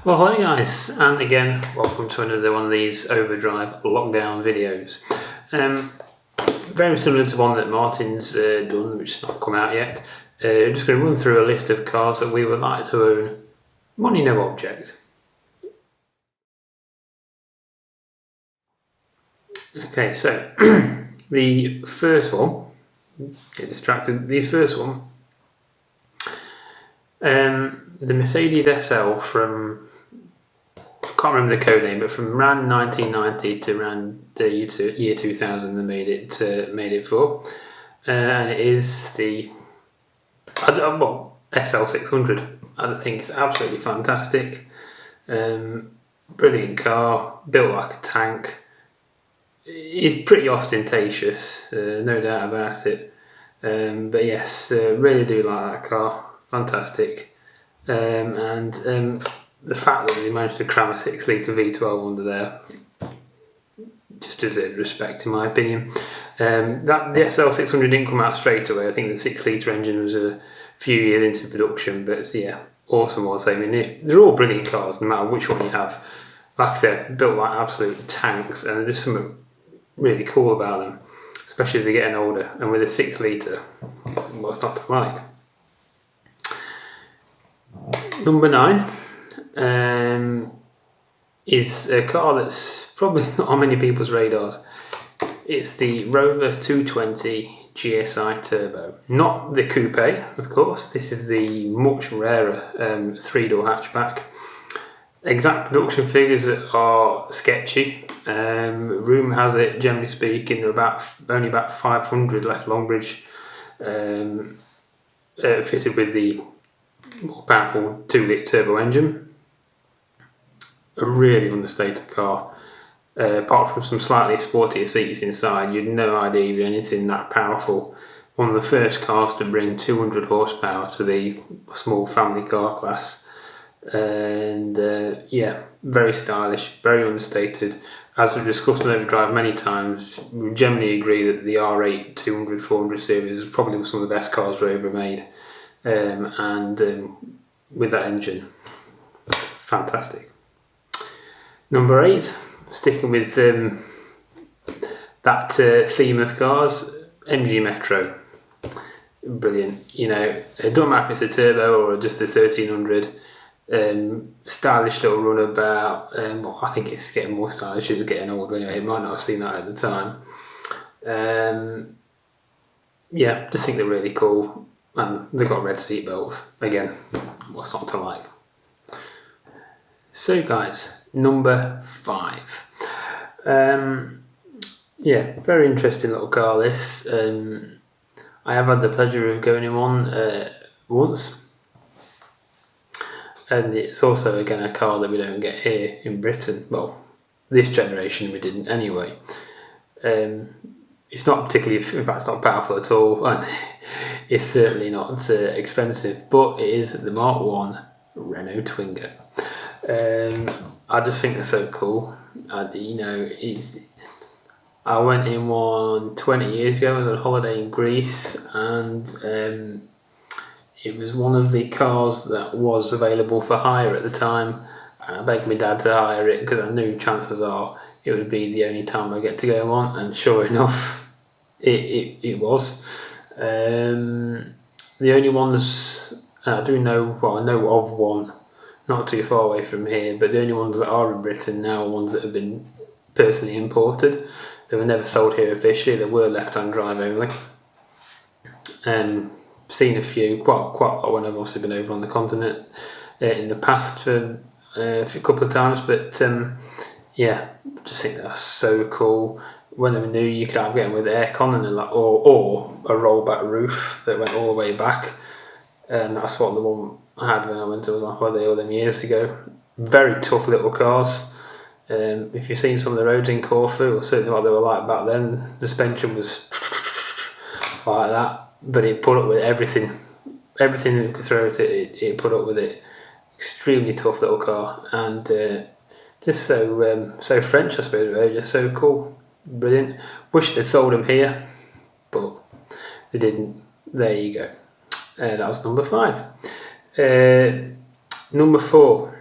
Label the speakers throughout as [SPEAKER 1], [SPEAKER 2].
[SPEAKER 1] Well, hi guys, and again, welcome to another one of these overdrive lockdown videos. Very similar to one that Martin's done, which has not come out yet. Just going to run through a list of cars that we would like to own, money no object. Okay, so the first one, get distracted, the first one, the Mercedes SL from, I can't remember the code name, but from around 1990 to around the year 2000 they made it for, and it is the SL600. I just think it's absolutely fantastic, brilliant car, built like a tank. It's pretty ostentatious, no doubt about it, but yes, really do like that car, fantastic. And the fact that they managed to cram a 6 litre V12 under there just deserves respect in my opinion. The SL600 didn't come out straight away. I think the 6 litre engine was a few years into production, but yeah, awesome ones. I mean, they're all brilliant cars no matter which one you have. Like I said, built like absolute tanks, and there's something really cool about them, especially as they're getting older, and with a 6 litre, what's not to like? Number 9 is a car that's probably not on many people's radars. It's the Rover 220 GSI Turbo. Not the coupe, of course. This is the much rarer 3-door hatchback. Exact production figures are sketchy. Rumour has it, generally speaking, there are only about 500 left Longbridge, fitted with the more powerful 2-litre turbo engine. A really understated car. Apart from some slightly sportier seats inside, you'd no idea you'd be anything that powerful. One of the first cars to bring 200 horsepower to the small family car class. And yeah, very stylish, very understated. As we've discussed on Overdrive many times, we generally agree that the R8 200-400 series is probably some of the best cars Rover made. With that engine, fantastic. Number 8, sticking with that theme of cars, MG Metro. Brilliant. You know, it doesn't matter if it's a turbo or just a 1300. Stylish little runabout. Well, I think it's getting more stylish as it's getting older anyway. It might not have seen that at the time. Yeah, just think they're really cool. And they've got red seat belts. Again, what's not to like? So guys, number 5. Yeah, very interesting little car this. I have had the pleasure of going in one once. And it's also again a car that we don't get here in Britain. Well, this generation we didn't anyway. It's not particularly, in fact it's not powerful at all, and it's certainly not expensive, but it is the Mark 1 Renault Twingo. I just think they're so cool. You know, I went in one 20 years ago. I was on holiday in Greece, and it was one of the cars that was available for hire at the time. I begged my dad to hire it because I knew chances are it would be the only time I get to go on, and sure enough, it was. The only ones I do know, well, I know of one not too far away from here, but the only ones that are in Britain now are ones that have been personally imported. They were never sold here officially. They were left-hand drive only. Seen a few, quite a lot when I've also been over on the continent in the past for a couple of times, but yeah, just think that's so cool. When they were new, you could have them with aircon and or a rollback roof that went all the way back, and that's what the one I had when I went on holiday all them years ago. Very tough little cars. If you've seen some of the roads in Corfu, or certainly what they were like back then, the suspension was like that. But it put up with everything you could throw at it, it put up with it. Extremely tough little car, and just so French, I suppose, really, just so cool. brilliant. Wish they sold them here, but they didn't. There you go. That was number 5. Number 4.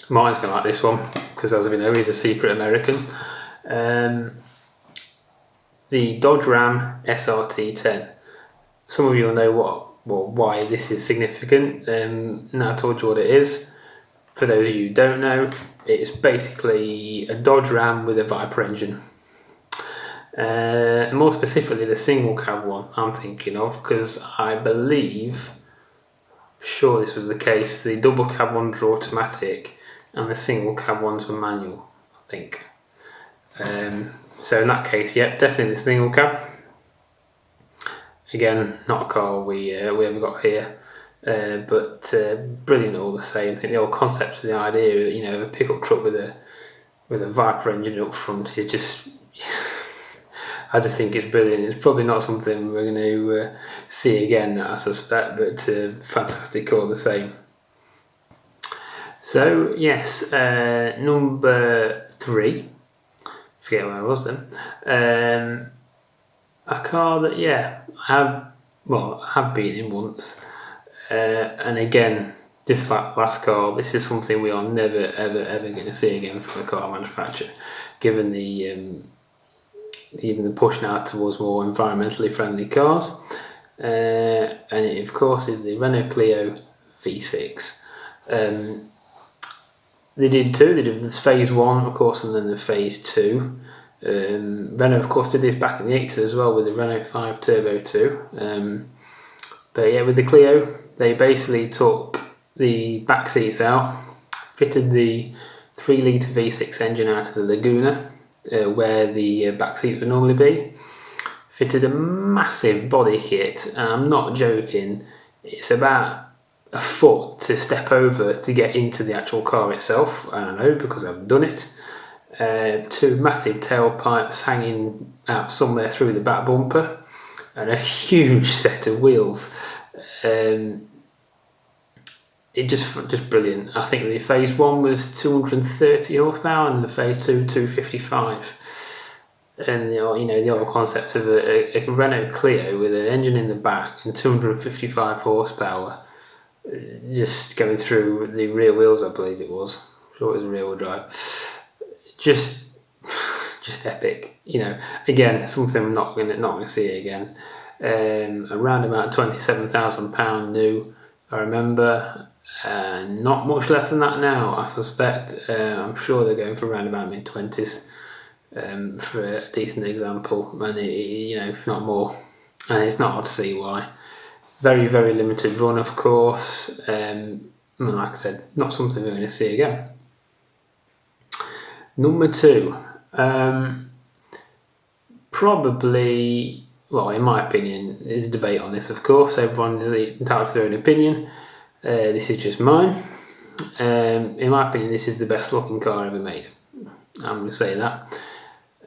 [SPEAKER 1] Martin's going to like this one because, as we know, he's a secret American. The Dodge Ram SRT10. Some of you will know why this is significant. Now I told you what it is. For those of you who don't know, it's basically a Dodge Ram with a Viper engine. And more specifically, the single cab one I'm thinking of, because I believe, sure this was the case, the double cab ones were automatic and the single cab ones were manual, I think. So in that case, yeah, definitely the single cab. Again, not a car we haven't got here, but brilliant all the same. I think the whole concept of the idea, you know, of a pickup truck with a Viper engine up front is just, I just think it's brilliant. It's probably not something we're going to see again, I suspect, but fantastic all the same. So yes, number 3. Forget where I was then. A car that, yeah, I have been in once, and again, just like last car, this is something we are never ever going to see again from a car manufacturer, given the even the push now towards more environmentally friendly cars, and it of course is the Renault Clio V6. They did this phase 1, of course, and then the phase 2. Renault, of course, did this back in the 80s as well with the Renault 5 Turbo 2. But yeah, with the Clio, they basically took the back seats out, fitted the 3-litre V6 engine out of the Laguna, where the back seats would normally be, fitted a massive body kit, and I'm not joking, it's about a foot to step over to get into the actual car itself. I know because I've done it. 2 massive tailpipes hanging out somewhere through the back bumper, and a huge set of wheels. It just brilliant. I think the phase 1 was 230 horsepower and the phase 2 255. And you know the whole concept of a Renault Clio with an engine in the back and 255 horsepower, just going through the rear wheels, I believe it was. I'm sure it was a rear wheel drive. Just epic. You know, again, something I'm not gonna see again. Around about £27,000 new, I remember. Not much less than that now, I suspect. I'm sure they're going for around about mid-20s for a decent example, and you know, if not more. And it's not hard to see why. Very, very limited run, of course. Like I said, not something we're going to see again. Number 2, probably, well, in my opinion, there's a debate on this, of course. Everyone is entitled to their own opinion. This is just mine. In my opinion, this is the best looking car ever made. I'm going to say that.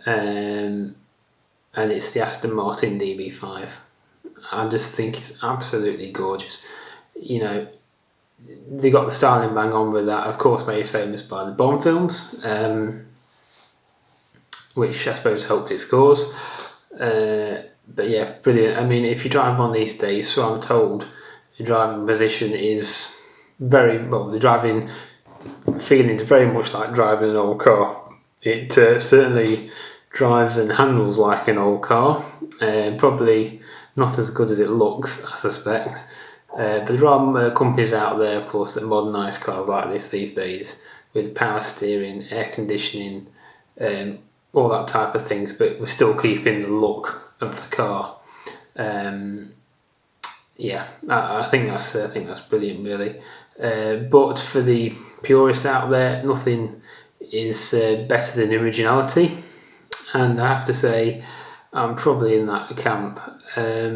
[SPEAKER 1] And it's the Aston Martin DB5. I just think it's absolutely gorgeous. You know, they got the styling bang on with that, of course, made famous by the Bond films, which I suppose helped its cause. But yeah, brilliant. I mean, if you drive one these days, so I'm told, the driving position is very, well, the driving feeling is very much like driving an old car. It certainly drives and handles like an old car, probably not as good as it looks, I suspect. But there are companies out there, of course, that modernise cars like this these days, with power steering, air conditioning, all that type of things, but we're still keeping the look of the car. Yeah, I think that's brilliant, really. But for the purists out there, nothing is better than originality, and I have to say, I'm probably in that camp. I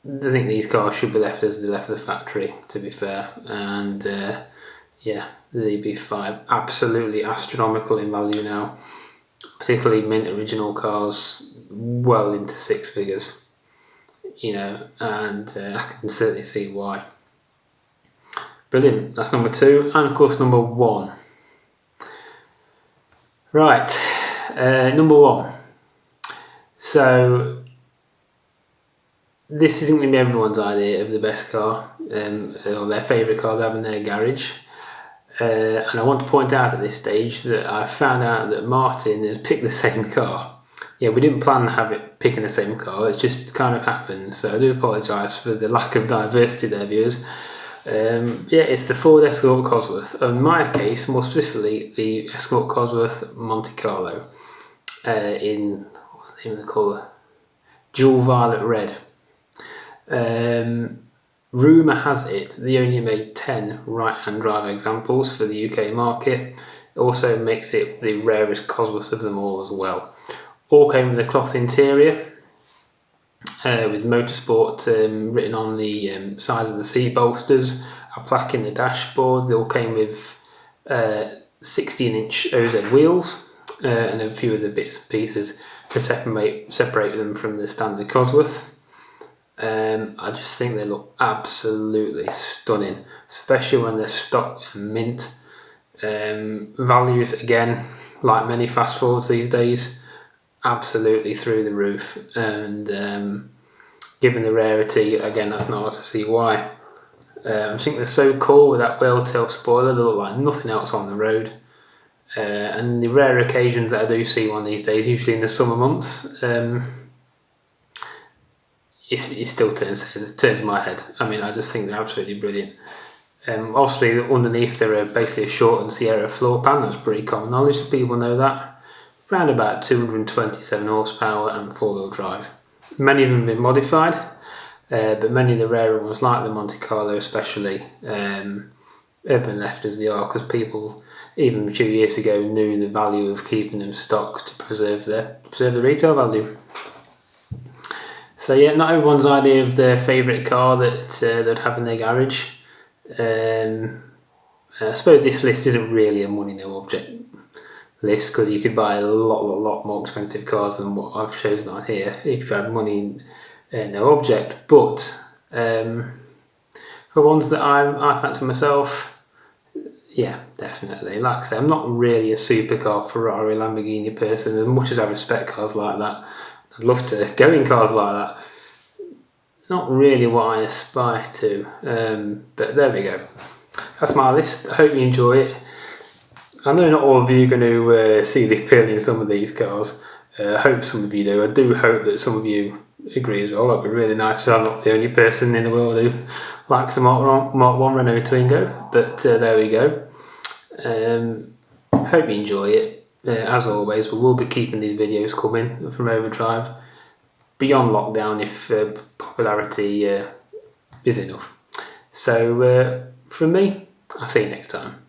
[SPEAKER 1] think these cars should be left as they left the factory, to be fair, and yeah, the DB5, absolutely astronomical in value now, particularly mint original cars, well into 6 figures, you know, and I can certainly see why. Brilliant, that's number 2, and of course number 1. Right, number one. So this isn't going to be everyone's idea of the best car or their favourite car they have in their garage. And I want to point out at this stage that I found out that Martin has picked the same car. Yeah, we didn't plan to have it picking the same car, it's just kind of happened. So I do apologise for the lack of diversity there, viewers. Yeah, it's the Ford Escort Cosworth. In my case, more specifically, the Escort Cosworth Monte Carlo in, what's the name of the colour? Jewel Violet Red. Rumour has it they only made 10 right-hand drive examples for the UK market. It also makes it the rarest Cosworth of them all as well. All came with a cloth interior with motorsport written on the sides of the seat bolsters, a plaque in the dashboard. They all came with 16-inch OZ wheels and a few of the bits and pieces to separate them from the standard Cosworth. I just think they look absolutely stunning, especially when they're stock and mint. Values, again, like many fast forwards these days, absolutely through the roof, and given the rarity, again, that's not hard to see why. I think they're so cool with that whale tail spoiler. They look like nothing else on the road, and the rare occasions that I do see one these days, usually in the summer months, it still turns my head. I mean, I just think they're absolutely brilliant. Obviously underneath they're basically a shortened Sierra floor pan. That's pretty common knowledge, so people know that. Around about 227 horsepower and 4-wheel drive. Many of them have been modified, but many of the rarer ones, like the Monte Carlo especially, have been left as they are because people, even a few years ago, knew the value of keeping them stock to preserve the retail value. So yeah, not everyone's idea of their favourite car that they'd have in their garage. I suppose this list isn't really a money no object list, because you could buy a lot more expensive cars than what I've chosen on here if you had money no object. But for ones that I fancy myself, yeah, definitely. Like I say, I'm not really a supercar Ferrari Lamborghini person, as much as I respect cars like that. I'd love to go in cars like that. It's not really what I aspire to, but there we go. That's my list. I hope you enjoy it. I know not all of you are going to see the appeal in some of these cars. I hope some of you do. I do hope that some of you agree as well. That'd be really nice if I'm not the only person in the world who likes a Mark 1 Renault Twingo. But there we go. Hope you enjoy it. As always, we will be keeping these videos coming from Overdrive beyond lockdown if popularity is enough. So from me, I'll see you next time.